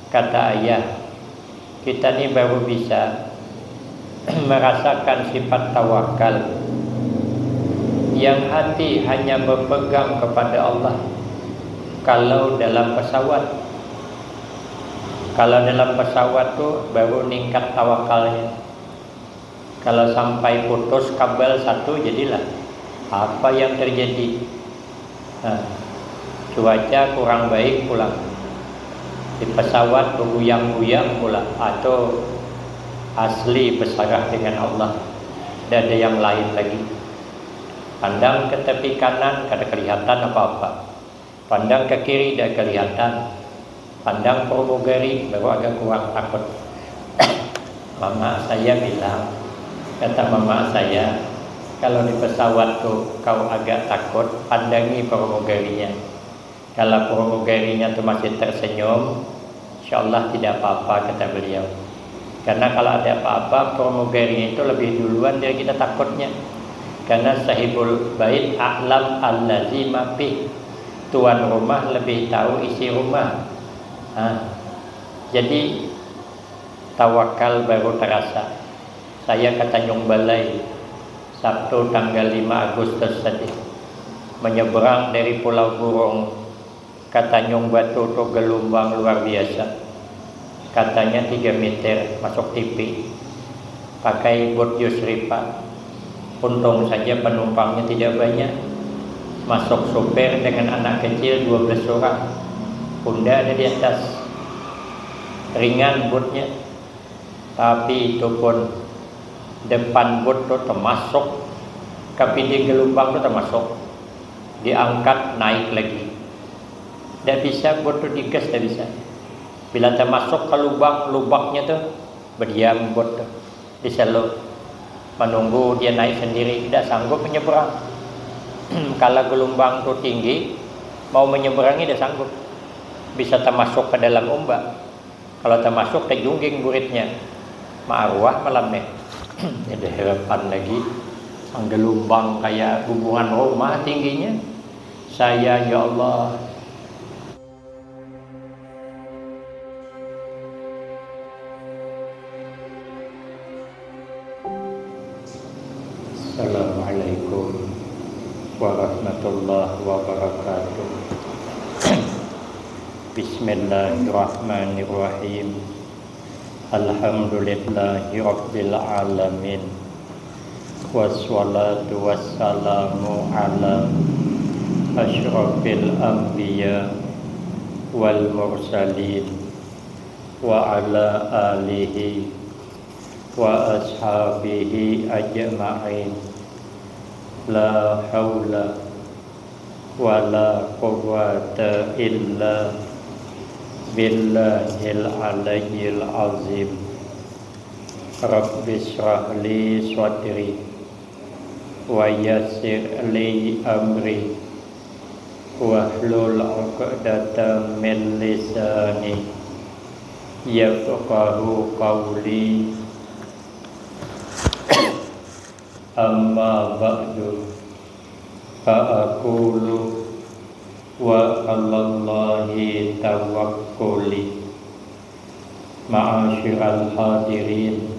kata ayah, kita ni baru bisa merasakan sifat tawakal yang hati hanya berpegang kepada Allah kalau dalam pesawat. Kalau dalam pesawat tuh baru meningkat tawakalnya. Kalau sampai putus kabel satu, jadilah apa yang terjadi. Cuaca kurang baik pula, di pesawat bergoyang-goyang pula, atau asli berserah dengan Allah. Dan ada yang lain lagi. Pandang ke tepi kanan, kada kelihatan apa-apa. Pandang ke kiri, tidak kelihatan. Pandang pramugari, baru agak kurang takut. Mama saya bilang, kata mama saya, kalau di pesawat tuh kau agak takut, pandangi pramugarinya. Kalau pramugarinya tuh masih tersenyum, insyaallah tidak apa-apa, kata beliau. Karena kalau ada apa-apa, pramugarinya itu lebih duluan dari kita takutnya. Karena sahibul bait a'lam allazi mafih, tuan rumah lebih tahu isi rumah. Jadi tawakal baru terasa. Saya ke Tanjung Balai Sabtu tanggal 5 Agustus tadi, menyeberang dari Pulau Burung ke Tanjung Batu tuh gelombang luar biasa. Katanya 3 meter, masuk TV. Pakai bot Yusrifa. Untung saja penumpangnya tidak banyak. Masuk sopir dengan anak kecil 12 orang. Bunda ada di atas. Ringan botnya. Tapi itu pun depan bot tuh termasuk, kapindi gelombang tuh termasuk. Diangkat naik lagi. Tidak bisa bot tuh digas, tidak bisa. Bila termasuk ke lubangnya tuh berdiam bot tuh di selo, menunggu dia naik sendiri, tidak sanggup menyeberang. Kalau gelombang tuh tinggi, mau menyeberangi tidak sanggup, bisa termasuk ke dalam ombak. Kalau termasuk terjungging buritnya, ma'arwah malam nih. Ada harapan lagi, sang gelombang kayak hubungan rumah tingginya. Saya, ya Allah, Assalamualaikum warahmatullahi wabarakatuh. Bismillahirrahmanirrahim. Alhamdulillahi rabbil alamin. Wassalatu wassalamu ala asyrafil anbiya wal mursalin wa ala alihi wa ashabihi ajma'in. La haula wa la quwwata illa billahil aliyyil azim. Rabbi shrah li sadri wa yassir li amri wahlul 'uqdatam min lisani yafqahu qawli. Amma ba'du, fa'akulu wa 'alallahi tawakkuli. Ma'asyiral hadirin,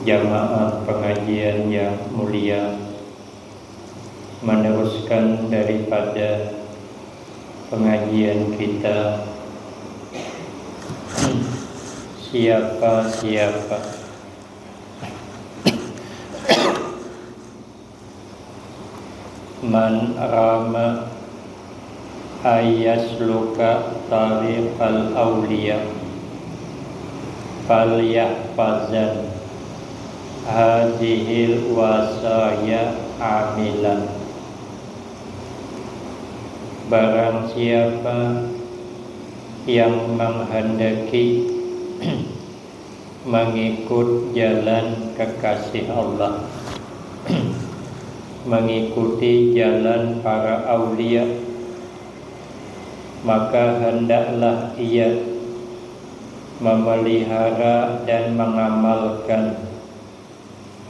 jamaah pengajian yang mulia, meneruskan daripada pengajian kita, siapa-siapa man rama ayasluka tariqal awliya falyahfazan hadhil wasaya amilan. Barang siapa yang menghendaki mengikut jalan kekasih Allah, mengikuti jalan para aulia, maka hendaklah ia memelihara dan mengamalkan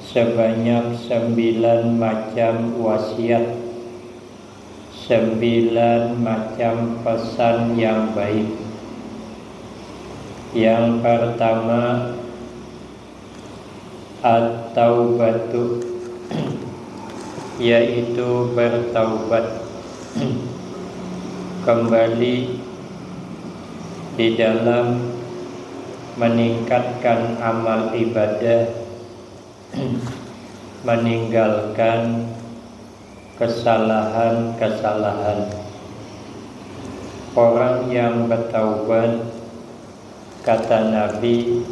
sebanyak 9 macam wasiat, 9 macam pesan yang baik Yang pertama, at-taubatu, yaitu bertaubat kembali di dalam meningkatkan amal ibadah, meninggalkan kesalahan-kesalahan. Orang yang bertaubat, kata Nabi,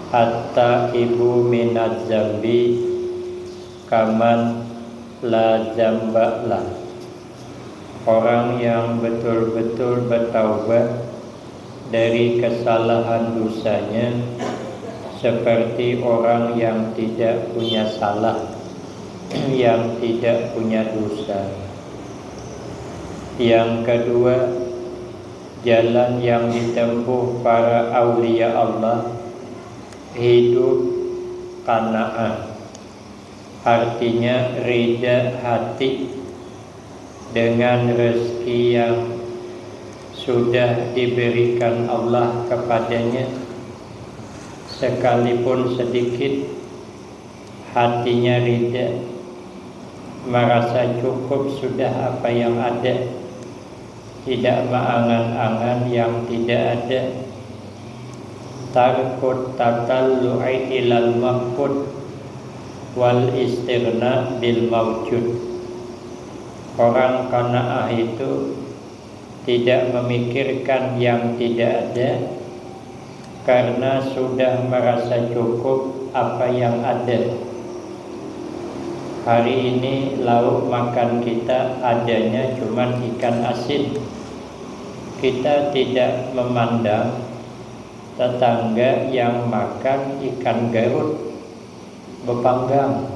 at-taibu minaz zambi kaman la zamba'lah. Orang yang betul-betul bertaubat dari kesalahan dosanya seperti orang yang tidak punya salah, yang tidak punya dosa. Yang kedua, jalan yang ditempuh para aulia Allah, hidup qanaah, artinya ridha hati dengan rezeki yang sudah diberikan Allah kepadanya, sekalipun sedikit, hatinya ridha, merasa cukup sudah apa yang ada, tidak mengangan-angan yang tidak ada. Tarkut tatallu'i ilal mafqud wal istighna bil mawjud. Orang qanaah itu tidak memikirkan yang tidak ada karena sudah merasa cukup apa yang ada. Hari ini lauk makan kita adanya cuma ikan asin. Kita tidak memandang tetangga yang makan ikan garut bepanggang.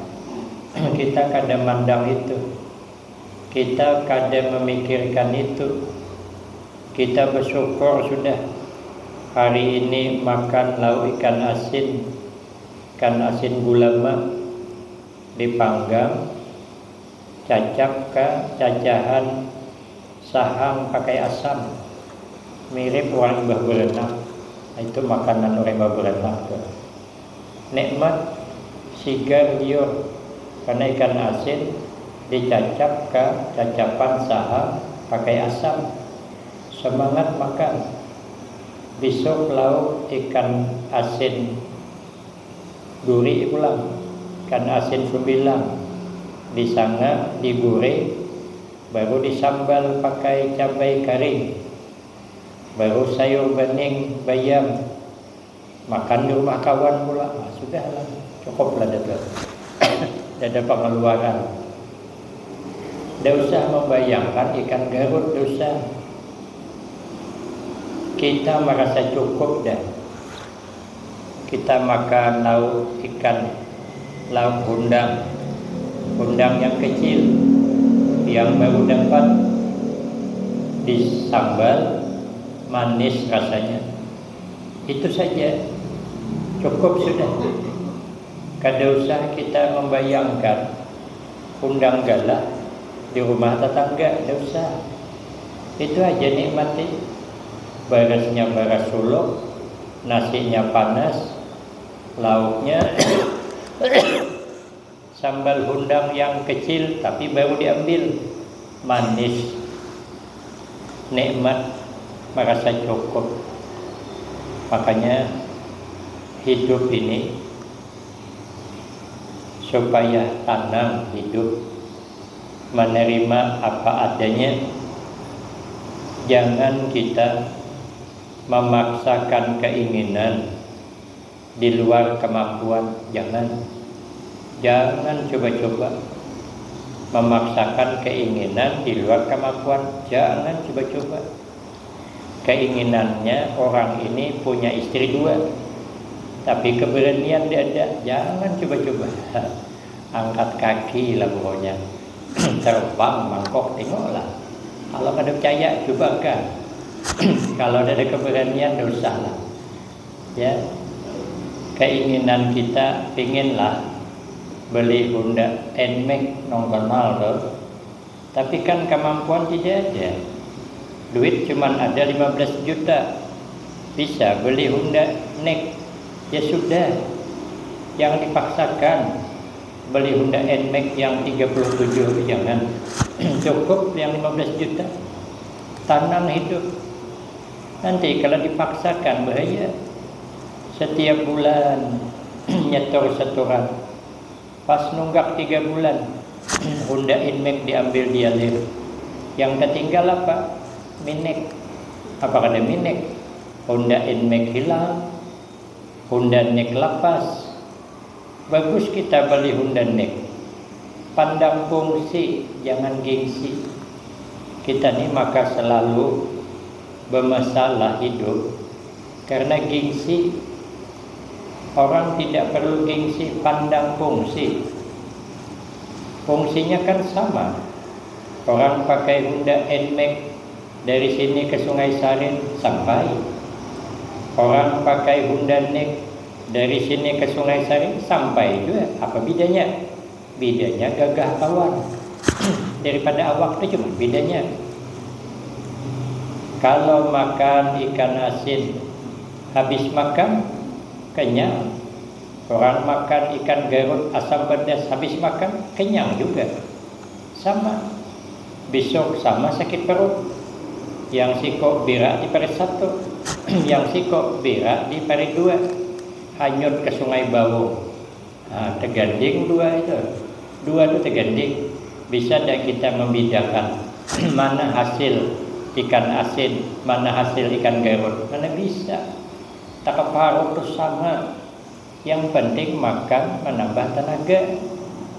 Kita kadang mandang itu, kita kadang memikirkan itu. Kita bersyukur sudah hari ini makan lauk ikan asin gulama dipanggang, cacap ke cacahan sahang pakai asam, mirip orang yang berenang. Itu makanan orang yang berenang. Nikmat sigar liur karena ikan asin dicacap ke cacapan sahang pakai asam. Semangat makan. Besok lauk ikan asin duri pulang, ikan asin sembilang disangga, digoreng, baru disambal pakai cabai kering, baru sayur bening, bayam, makan di rumah kawan pula. Sudahlah, cukuplah dah. Ada pengeluaran. Tidak usah membayangkan ikan garut, dosa. Kita merasa cukup dah. Kita makan lauk ikan, lauk undang yang kecil, yang baru dapat, disambal, manis rasanya. Itu saja, cukup sudah. Kada usah kita membayangkan undang galah di rumah tetangga, tidak usah. Itu aja nikmati. Barasnya baras suluk, nasinya panas, lauknya sambal undang yang kecil tapi baru diambil, manis, nikmat, merasa cukup. Makanya hidup ini supaya tanam hidup, menerima apa adanya. Jangan kita memaksakan keinginan di luar kemampuan. Jangan coba-coba memaksakan keinginan di luar kemampuan. Jangan coba-coba. Keinginannya orang ini punya istri 2, tapi keberanian dia ada. Jangan coba-coba. Angkat kaki lah pokoknya. Terbang mangkok, tengoklah. Kalau ada percaya, coba kan. Kalau ada keberanian, dosa lah. Ya, keinginan kita pinginlah beli Honda NMAX nongkonal tuh, tapi kan kemampuan tidak ada. Duit cuma ada 15 juta. Bisa beli Honda NMAX, ya sudah, jangan dipaksakan. Beli Honda NMAX yang 37 jangan. Cukup yang 15 juta. Tanam hidup. Nanti kalau dipaksakan bahaya. Setiap bulan nyetor setoran. Pas nunggak 3 bulan Honda NMAX diambil dialir. Yang tertinggal apa? Minek. Apa ada Minek? Honda NMAX hilang, Honda NMAX lepas. Bagus kita beli Honda NMAX. Pandang fungsi, jangan gengsi. Kita ni maka selalu bermasalah hidup karena gengsi. Orang tidak perlu gengsi, pandang fungsi. Fungsinya kan sama. Orang pakai Honda NMAX dari sini ke Sungai Sarin sampai. Orang pakai Honda NMAX dari sini ke Sungai Sarin sampai juga. Apa bedanya? Bedanya gagah awan daripada awak itu cuma bedanya. Kalau makan ikan asin habis makan kenyang. Orang makan ikan garut asam pedas habis makan kenyang juga. Sama. Besok sama sakit perut. Yang sikok berak di parit 1, yang sikok berak di parit 2, hanyut ke Sungai Bawung. Terganding 2 itu. 2 itu terganding. Bisa tidak kita membedakan mana hasil ikan asin, mana hasil ikan garut? Mana bisa? Tak keparut itu sama. Yang penting makan menambah tenaga.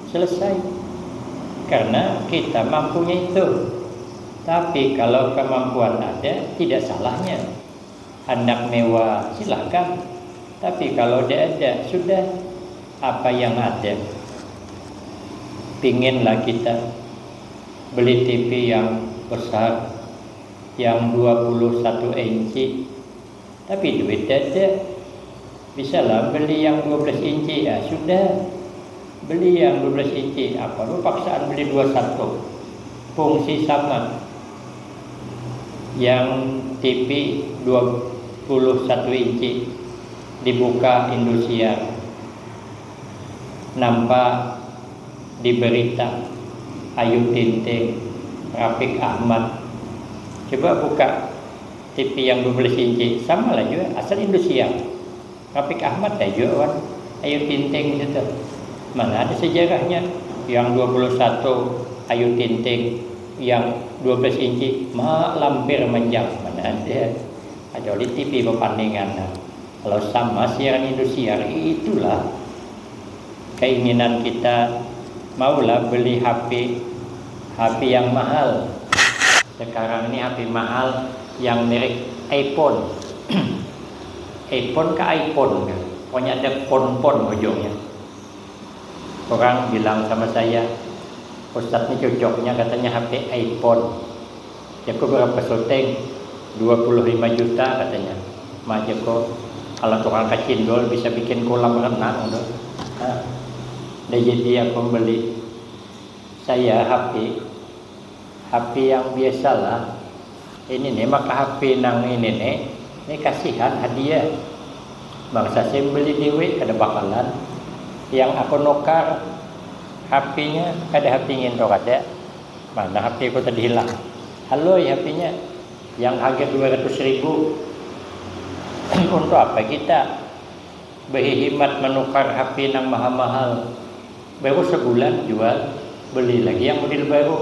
Selesai. Karena kita mampunya itu. Tapi kalau kemampuan ada, tidak salahnya. Hendak mewah, silahkan. Tapi kalau tidak ada, sudah. Apa yang ada. Pinginlah kita beli TV yang besar, yang 21 inci. Tapi duit ada. Bisalah beli yang 12 inci, ya sudah. Beli yang 12 inci. Apa lu paksaan beli 21? Fungsi sama. Yang TV 21 inci dibuka Indosiar, nampak di berita Ayu Ting-Ting, Rafiq Ahmad. Coba buka TV yang 12 inci, sama lah juga, asal Indosiar. Rafiq Ahmad dah juga kan, Ayu Ting-Ting itu. Mana ada sejarahnya? Yang 21 Ayu Ting-Ting, yang 12 inci mak lampir menjang. Mana ada? Kecuali TV perbandingan. Kalau sama siaran Indosiar, itulah keinginan kita. Maulah beli HP yang mahal. Sekarang ini HP mahal yang merek iPhone. iPhone ke iPhone kan? Pokoknya ada pon-pon ujungnya. Orang bilang sama saya, Ustaz ini cocoknya katanya HP iPhone. Ya kok berapa syuting? 25 juta katanya. Mak kok kalau tukang kacindol bisa bikin kolam renang tuh. Dan jadi aku beli saya HP yang biasalah. Ini nih maka HP nang ini kasihan hadiah. Bangsa saya beli dewe kada bakalan. Yang aku nukar HP-nya kada HP ngin ada. Mana HP ku tadi hilang. Halo ya HP-nya yang harga 200.000. Untuk apa kita berhemat menukar HP yang mahal-mahal? Baru sebulan jual, beli lagi yang model baru.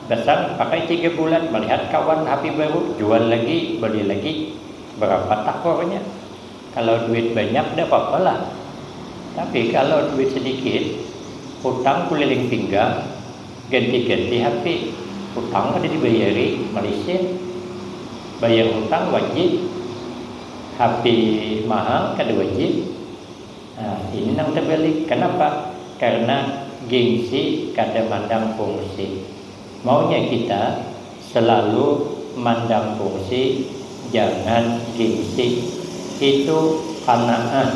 Dasar pakai 3 bulan, melihat kawan HP baru, jual lagi, beli lagi. Berapa takornya? Kalau duit banyak tidak apa-apa lah. Tapi kalau duit sedikit, hutang keliling pinggang, ganti-ganti HP. Hutang ada dibayari Malaysia. Bayar hutang wajib. HP mahal kada wajib. Nah, ini yang terbalik. Kenapa? Karena gengsi kada mandang fungsi. Maunya kita selalu mandang fungsi, jangan gengsi. Itu qanaah,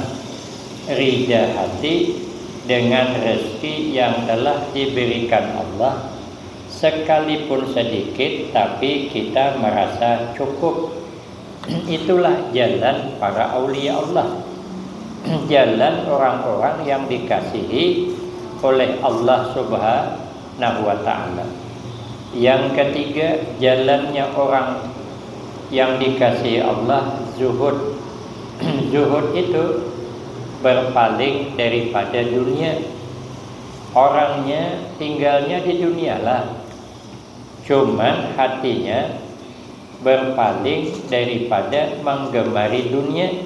rida hati dengan rezeki yang telah diberikan Allah, sekalipun sedikit tapi kita merasa cukup. Itulah jalan para aulia Allah, jalan orang-orang yang dikasihi oleh Allah Subhanahu wa ta'ala. Yang ketiga, jalannya orang yang dikasihi Allah zuhud. Zuhud itu berpaling daripada dunia. Orangnya tinggalnya di dunia lah, cuman hatinya berpaling daripada menggemari dunia.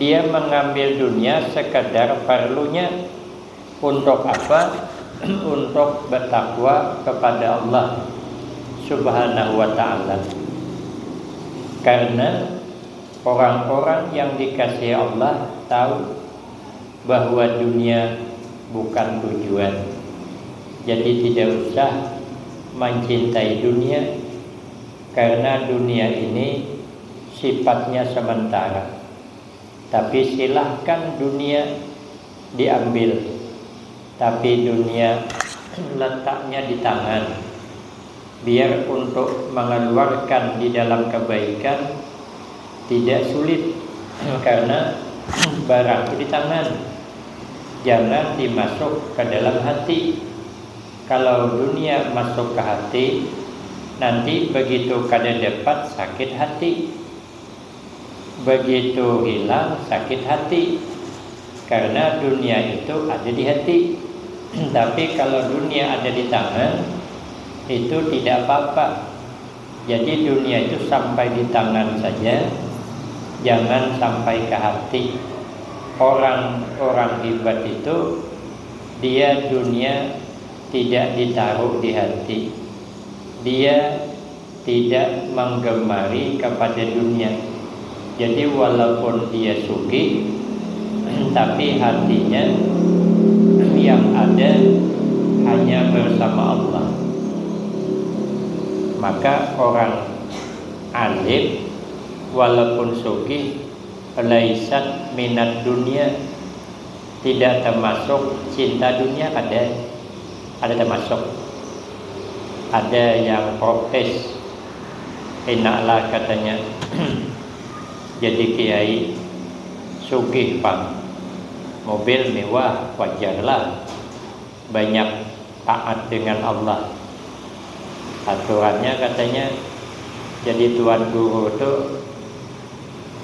Dia mengambil dunia sekadar perlunya. Untuk apa? Untuk bertakwa kepada Allah Subhanahu wa ta'ala. Karena orang-orang yang dikasihi Allah tahu bahwa dunia bukan tujuan. Jadi tidak usah mencintai dunia, karena dunia ini sifatnya sementara. Tapi silahkan dunia diambil, tapi dunia letaknya di tangan, biar untuk mengeluarkan di dalam kebaikan tidak sulit, karena barang itu di tangan. Jangan dimasuk ke dalam hati. Kalau dunia masuk ke hati, nanti begitu kada dapat sakit hati, begitu hilang sakit hati. Karena dunia itu ada di hati. Tapi kalau dunia ada di tangan, itu tidak apa-apa. Jadi dunia itu sampai di tangan saja, jangan sampai ke hati. Orang-orang hebat itu, dia dunia tidak ditaruh di hati. Dia tidak menggemari kepada dunia. Jadi walaupun dia sugih, tapi hatinya yang ada hanya bersama Allah. Maka orang alim walaupun sugih, laisat minat dunia, tidak termasuk cinta dunia. Ada termasuk. Ada yang protes, enaklah katanya jadi kiai sugih Pak, mobil mewah, wajarlah, banyak taat dengan Allah. Aturannya katanya jadi tuan guru itu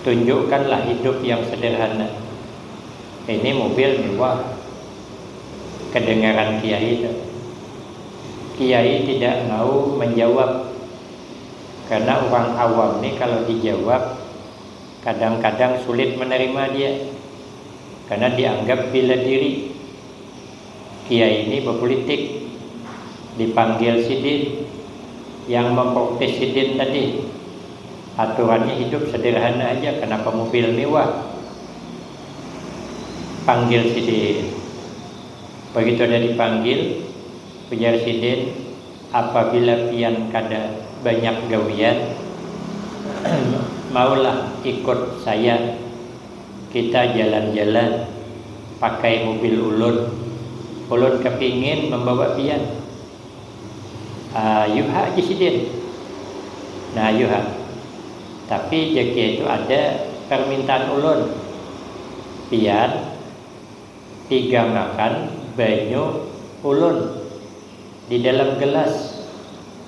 tunjukkanlah hidup yang sederhana. Ini mobil mewah, kedengaran kiai itu. Kiai tidak mau menjawab, karena orang awam ini kalau dijawab kadang-kadang sulit menerima dia, karena dianggap bela diri. Kiai ini berpolitik, dipanggil sidin, yang memprotes sidin tadi. Aturannya hidup sederhana aja, kenapa mobil mewah? Panggil sidin. Begitu ada dipanggil, ujar sidin, apabila pian kada banyak gawian, maulah ikut saya, kita jalan-jalan pakai mobil ulun. Ulun kepingin membawa pian. Yuha aja sidin. Nah yuha. Tapi jaki itu ada permintaan ulun, pian digangakan banyu ulun di dalam gelas.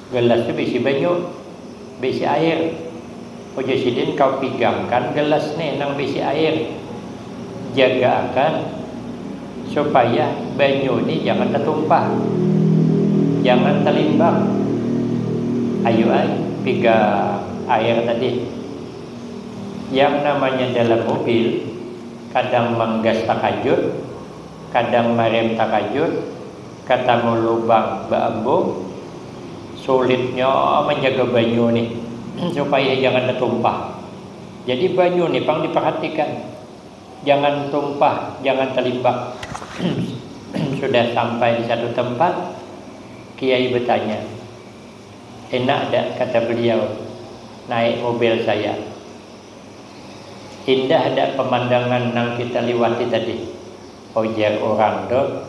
Gelas itu berisi banyu, berisi air. Ojo sidin kau pigangkan gelas nih nang berisi air. Jaga akan supaya banyu ini jangan tertumpah, jangan terlimbang. Ayo piga air tadi. Yang namanya dalam mobil kadang menggas takajud, kadang marem takajud, kata lubang beembung. Sulitnya menjaga banyu nih supaya jangan tertumpah. Jadi banyu nih pang diperhatikan, jangan tumpah, jangan terlimbang. Sudah sampai di satu tempat, kiai bertanya, enak tak, kata beliau, naik mobil saya. Indah ada pemandangan yang kita lewati tadi. Ujar orang dok,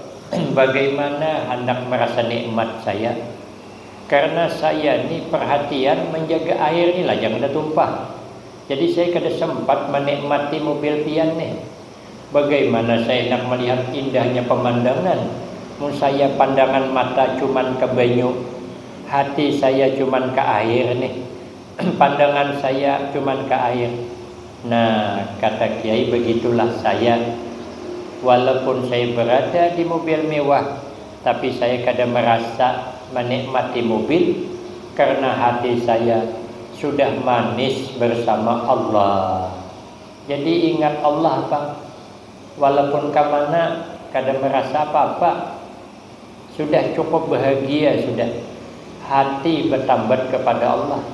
bagaimana hendak merasa nikmat saya? Karena saya ni perhatian menjaga air ni lah jangan tumpah. Jadi saya kada sempat menikmati mobil pian nih. Bagaimana saya nak melihat indahnya pemandangan? Mun saya pandangan mata cuman ke banyu, hati saya cuman ke air nih. Pandangan saya cuman ke air. Nah, kata Kiai, begitulah saya. Walaupun saya berada di mobil mewah, tapi saya kadang merasa menikmati mobil karena hati saya sudah manis bersama Allah. Jadi ingat Allah, Bang. Walaupun ke mana kadang merasa apa-apa, sudah cukup bahagia, sudah hati bertambat kepada Allah.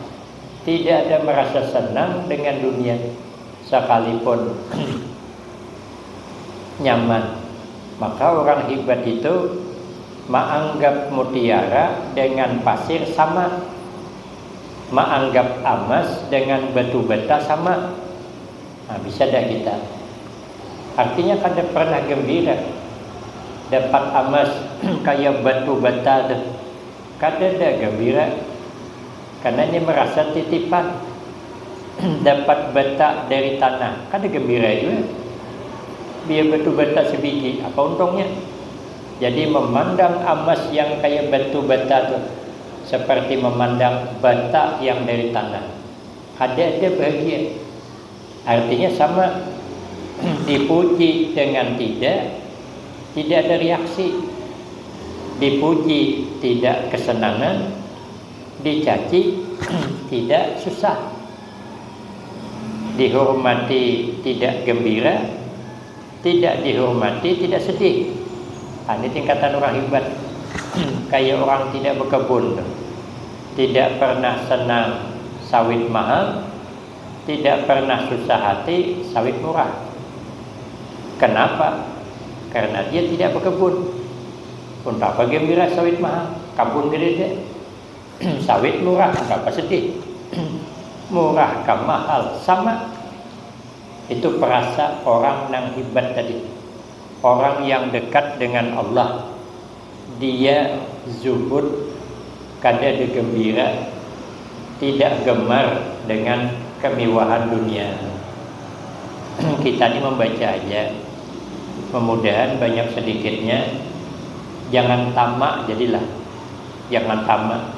Tidak ada merasa senang dengan dunia sekalipun nyaman. Maka orang hebat itu menganggap mutiara dengan pasir sama, menganggap emas dengan batu bata sama. Nah, bisa dah kita. Artinya kada pernah gembira dapat emas kayak batu bata dah. Kada dah gembira karena ini merasa titipan. Dapat bata dari tanah, kada gembira juga. Biar batu bata sebiji, apa untungnya? Jadi memandang emas yang kayak batu bata tu seperti memandang bata yang dari tanah. Ada bahagia. Artinya sama. Dipuji dengan tidak ada reaksi. Dipuji tidak kesenangan, dicaci tidak susah, dihormati tidak gembira, tidak dihormati tidak sedih. Ini tingkatan orang hebat. Kayak orang tidak berkebun, tidak pernah senang sawit mahal, tidak pernah susah hati sawit murah. Kenapa? Karena dia tidak berkebun. Untuk apa gembira sawit mahal? Kebun gede. Sawit murah, untuk apa sedih? Murah ke mahal sama. Itu perasa orang yang hebat tadi. Orang yang dekat dengan Allah. Dia zuhud, kada gembira, tidak gemar dengan kemewahan dunia. Kita ini membaca aja. Mudah-mudahan banyak sedikitnya. Jangan tamak jadilah. Jangan tamak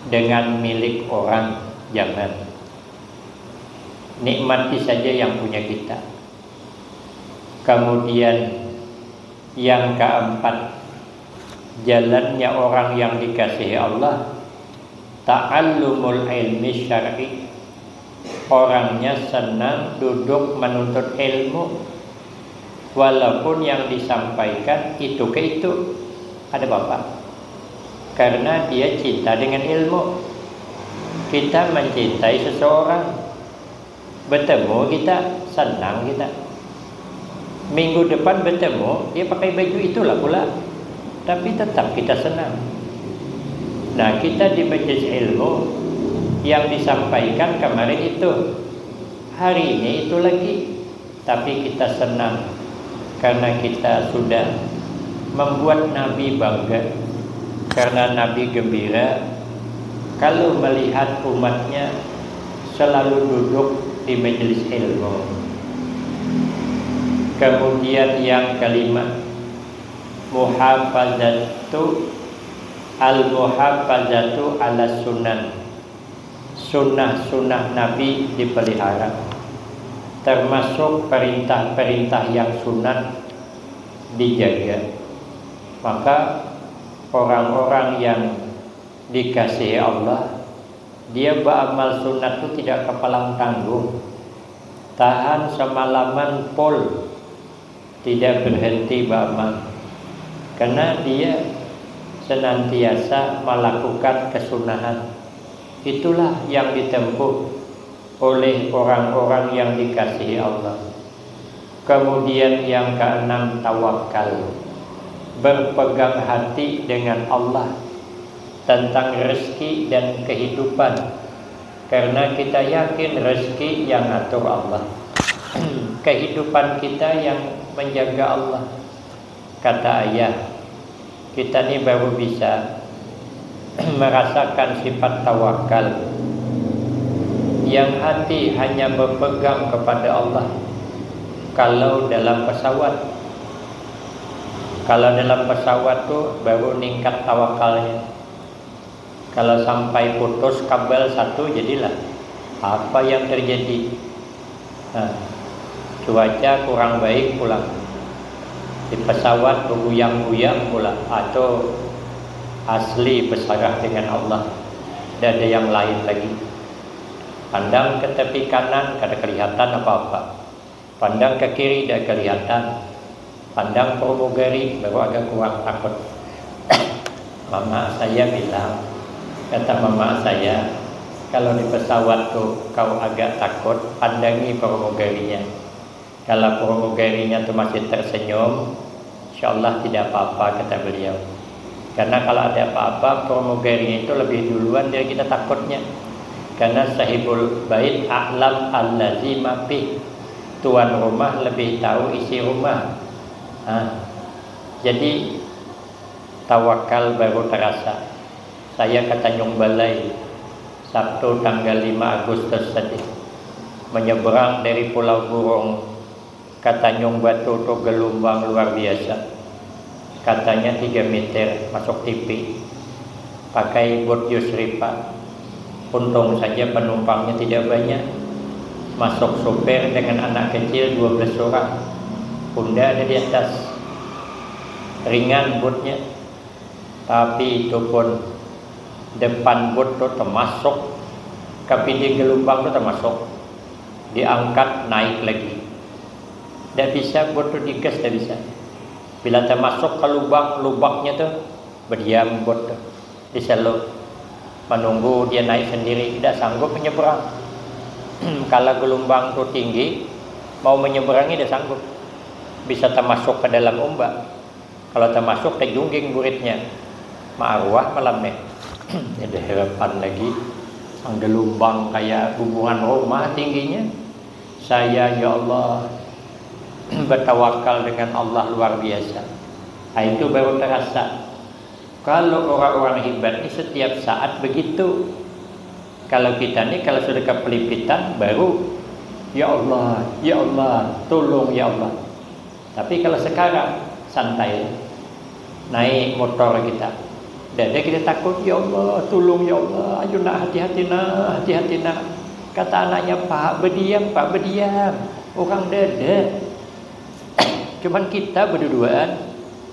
dengan milik orang. Jangan. Nikmati saja yang punya kita. Kemudian yang keempat, jalannya orang yang dikasihi Allah, ta'allumul ilmi syar'i. Orangnya senang duduk menuntut ilmu, walaupun yang disampaikan itu ke itu. Ada bapak, karena dia cinta dengan ilmu. Kita mencintai seseorang, bertemu kita senang kita. Minggu depan bertemu dia pakai baju itulah pula, tapi tetap kita senang. Nah, kita di majelis ilmu yang disampaikan kemarin itu, hari ini itu lagi, tapi kita senang karena kita sudah membuat Nabi bangga. Karena Nabi gembira kalau melihat umatnya selalu duduk di majelis ilmu. Kemudian yang kelima, al-muhafazatu ala sunan. Sunnah-sunnah Nabi dipelihara, termasuk perintah-perintah yang sunat dijaga. Maka orang-orang yang dikasihi Allah, dia beramal sunat itu tidak kepalang tanggung, tahan semalaman pol, tidak berhenti beramal, karena dia senantiasa melakukan kesunahan. Itulah yang ditempuh oleh orang-orang yang dikasihi Allah. Kemudian yang keenam, tawakal. Berpegang hati dengan Allah tentang rezeki dan kehidupan, karena kita yakin rezeki yang atur Allah, kehidupan kita yang menjaga Allah. Kata ayah, kita ini baru bisa merasakan sifat tawakal yang hati hanya berpegang kepada Allah. Kalau dalam pesawat, tuh baru meningkat tawakalnya. Kalau sampai putus kabel satu, jadilah apa yang terjadi. Cuaca kurang baik pula, di pesawat bergoyang-goyang pula, atau asli berserah dengan Allah. Tidak ada yang lain lagi. Pandang ke tepi kanan, tidak kelihatan apa-apa. Pandang ke kiri, tidak kelihatan. Pandang pramugari, baru agak kurang takut. Mama saya bilang, kata mama saya, kalau di pesawat tuh kau agak takut, pandangi pramugarinya. Kalau pramugarinya tuh masih tersenyum, insya Allah tidak apa-apa, kata beliau. Karena kalau ada apa-apa, pramugarinya itu lebih duluan dari kita takutnya. Karena sahibul bait a'lam allazi mafih, tuan rumah lebih tahu isi rumah. Jadi tawakal baru terasa. Saya ke Tanjung Balai Sabtu tanggal 5 Agustus tadi, menyeberang dari Pulau Burung ke Tanjung Batu tuh gelombang luar biasa. Katanya 3 meter, masuk TV. Pakai bot Yusripa. Untung saja penumpangnya tidak banyak. Masuk sopir dengan anak kecil 12 orang. Bunda ada di atas. Ringan botnya. Tapi itu pun depan bot itu termasuk. Tapi di gelombang itu termasuk. Diangkat naik lagi. Tidak bisa bot itu digas, tidak bisa. Bila termasuk ke lubangnya tuh berdiam bot tuh. Diselo. Menunggu dia naik sendiri, tidak sanggup menyeberang. Kalau gelombang itu tinggi, mau menyeberangi tidak sanggup. Bisa termasuk ke dalam ombak. Kalau termasuk terjungging buritnya, ma'arwah malamnya. Ada harapan lagi. Sang gelombang kayak hubungan rumah tingginya. Saya ya Allah bertawakal dengan Allah luar biasa. Itu baru terasa. Kalau orang-orang hebat ini setiap saat begitu. Kalau kita ini kalau sudah kepelipitan baru ya Allah, tolong ya Allah. Tapi kalau sekarang santai, naik motor kita, dada kita takut, ya Allah, tolong ya Allah, ayo nak hati-hati nak. Kata anaknya, Pak berdiam. Orang dada. Cuman kita berduaan,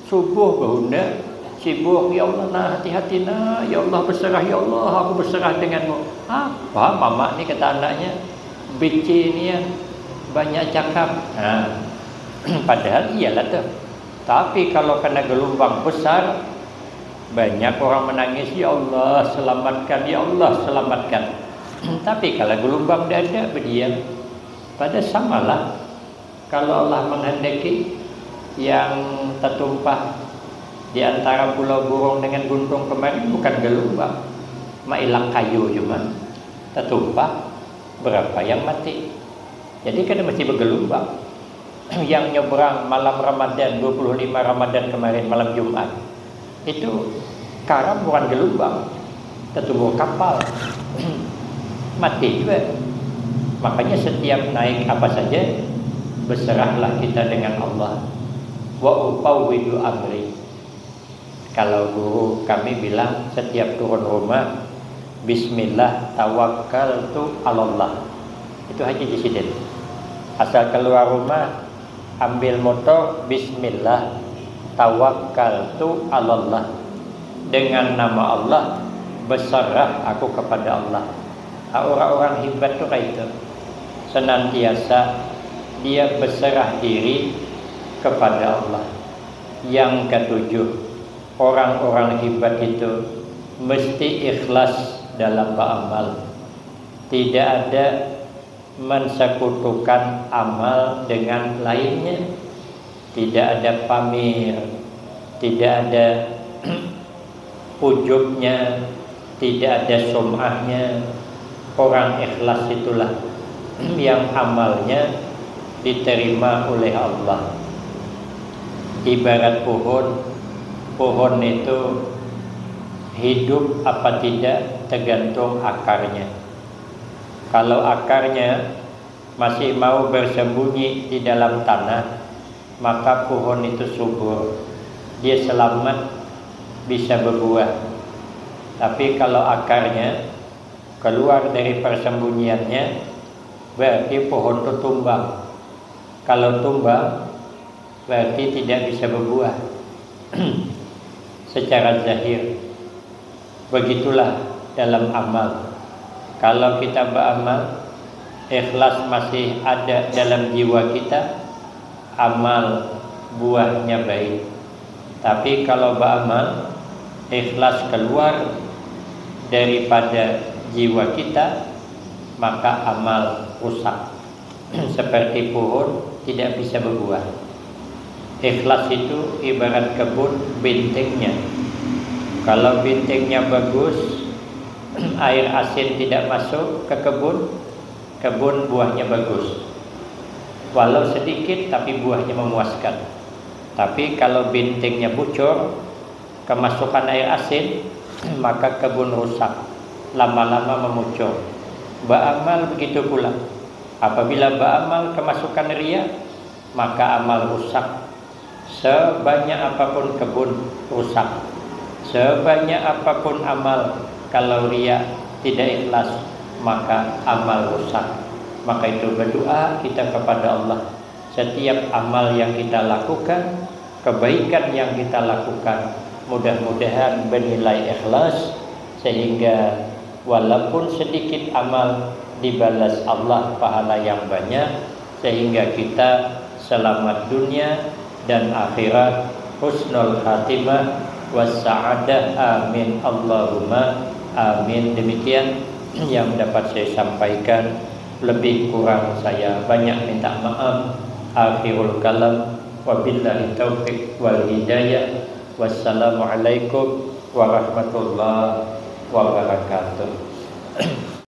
subuh berunda. Sibuk, ya Allah nah hati-hati nah, ya Allah berserah, ya Allah aku berserah denganmu. Apa mama ni kata anaknya, BC ni ya banyak cakap. Padahal iyalah tuh. Tapi kalau kena gelombang besar, banyak orang menangis, ya Allah selamatkan, ya Allah selamatkan. Tapi kalau gelombang dada berdiam, pada samalah. Kalau Allah menghendaki yang tertumpah di antara Pulau Burung dengan Gunung kemarin bukan gelombang, hilang kayu cuma tertumpah, berapa yang mati. Jadi kan masih bergelombang. Yang nyebrang malam Ramadan 25 Ramadan kemarin malam Jumat itu karam bukan gelombang, tertumbuk kapal. Mati juga. Makanya setiap naik apa saja berserahlah kita dengan Allah. Wa ufawwidu amri. Kalau guru kami bilang setiap turun rumah, Bismillah tawakkaltu 'alallah. Itu Haji Disiden. Asal keluar rumah, ambil motor, Bismillah tawakkaltu 'alallah. Dengan nama Allah berserah aku kepada Allah. Orang-orang hebat itu kayak itu. Senantiasa dia berserah diri kepada Allah. Yang ketujuh, orang-orang hebat itu mesti ikhlas dalam beramal. Tidak ada mensekutukan amal dengan lainnya. Tidak ada pamir, tidak ada ujubnya, tidak ada sum'ahnya. Orang ikhlas itulah yang amalnya diterima oleh Allah. Ibarat pohon itu hidup apa tidak tergantung akarnya. Kalau akarnya masih mau bersembunyi di dalam tanah, maka pohon itu subur, dia selamat, bisa berbuah. Tapi kalau akarnya keluar dari persembunyiannya, berarti pohon itu tumbang. Kalau tumbang, berarti tidak bisa berbuah. Secara zahir, begitulah dalam amal. Kalau kita beramal, ikhlas masih ada dalam jiwa kita, amal buahnya baik. Tapi kalau beramal, ikhlas keluar daripada jiwa kita, maka amal rusak. Seperti pohon tidak bisa berbuah. Ikhlas itu ibarat kebun, bentengnya. Kalau bentengnya bagus, air asin tidak masuk ke kebun, kebun buahnya bagus. Walau sedikit tapi buahnya memuaskan. Tapi kalau bentengnya bocor, kemasukan air asin, maka kebun rusak, lama-lama memucur. Beramal begitu pula. Apabila beramal kemasukan riya, maka amal rusak. Sebanyak apapun kebun rusak, sebanyak apapun amal, kalau riya tidak ikhlas, maka amal rusak. Maka itu berdoa kita kepada Allah. Setiap amal yang kita lakukan, kebaikan yang kita lakukan, mudah-mudahan bernilai ikhlas, sehingga walaupun sedikit amal dibalas Allah pahala yang banyak, sehingga kita selamat dunia dan akhirat, husnul khatimah wassa'adah, amin Allahumma amin. Demikian yang dapat saya sampaikan, lebih kurang saya banyak minta maaf. Akhirul kalam, wabillahi taufiq wal hidayah. Wassalamualaikum warahmatullahi wabarakatuh.